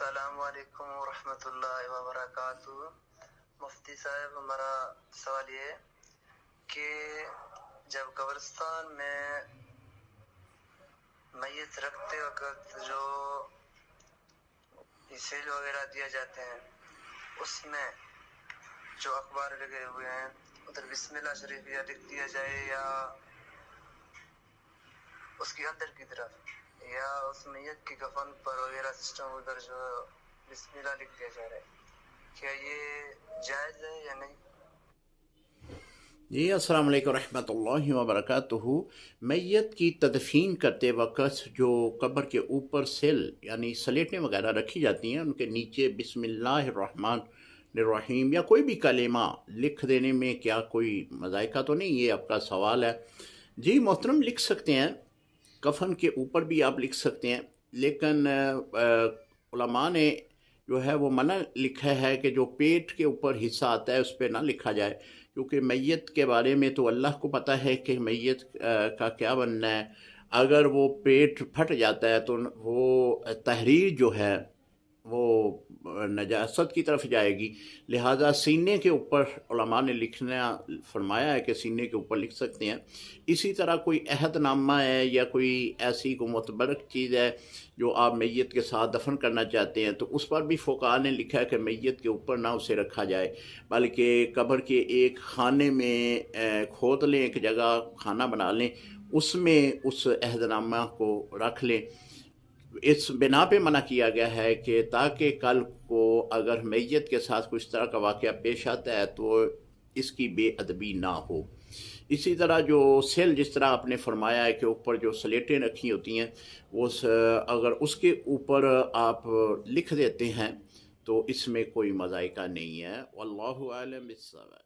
السلام علیکم ورحمۃ اللہ وبرکاتہ۔ مفتی صاحب، ہمارا سوال یہ ہے کہ جب قبرستان میں میت رکھتے وقت جو سیل وغیرہ دیا جاتے ہیں، اس میں جو اخبار لگے ہوئے ہیں ادھر بسم اللہ شریف یا لکھ دیا جائے، یا اس کی اندر کی طرف، یا اس میت کی کفن پر وغیرہ سسٹم ادھر جو بسم اللہ لکھ دیا جا رہا ہے، کیا یہ جائز ہے یا نہیں؟ جی السلام علیکم ورحمۃ اللہ وبرکاتہ۔ میت کی تدفین کرتے وقت جو قبر کے اوپر سل یعنی سلیٹیں وغیرہ رکھی جاتی ہیں، ان کے نیچے بسم اللہ الرحمن الرحیم یا کوئی بھی کلمہ لکھ دینے میں کیا کوئی مذائقہ تو نہیں؟ یہ آپ کا سوال ہے۔ جی محترم، لکھ سکتے ہیں، کفن کے اوپر بھی آپ لکھ سکتے ہیں، لیکن علماء نے جو ہے وہ منع لکھا ہے کہ جو پیٹ کے اوپر حصہ آتا ہے اس پہ نہ لکھا جائے، کیونکہ میت کے بارے میں تو اللہ کو پتہ ہے کہ میت کا کیا بننا ہے۔ اگر وہ پیٹ پھٹ جاتا ہے تو وہ تحریر جو ہے وہ نجاست کی طرف جائے گی، لہٰذا سینے کے اوپر علماء نے لکھنا فرمایا ہے کہ سینے کے اوپر لکھ سکتے ہیں۔ اسی طرح کوئی عہد نامہ ہے یا کوئی ایسی کوئی متبرک چیز ہے جو آپ میت کے ساتھ دفن کرنا چاہتے ہیں، تو اس پر بھی فقہاء نے لکھا ہے کہ میت کے اوپر نہ اسے رکھا جائے، بلکہ قبر کے ایک خانے میں کھود لیں، ایک جگہ خانہ بنا لیں، اس میں اس عہد نامہ کو رکھ لیں۔ اس بنا پہ منع کیا گیا ہے کہ تاکہ کل کو اگر میت کے ساتھ کچھ طرح کا واقعہ پیش آتا ہے تو اس کی بے ادبی نہ ہو۔ اسی طرح جو سیل، جس طرح آپ نے فرمایا ہے کہ اوپر جو سلیٹیں رکھی ہوتی ہیں، وہ اگر اس کے اوپر آپ لکھ دیتے ہیں تو اس میں کوئی مذائقہ نہیں ہے۔ واللہ اعلم بالصواب۔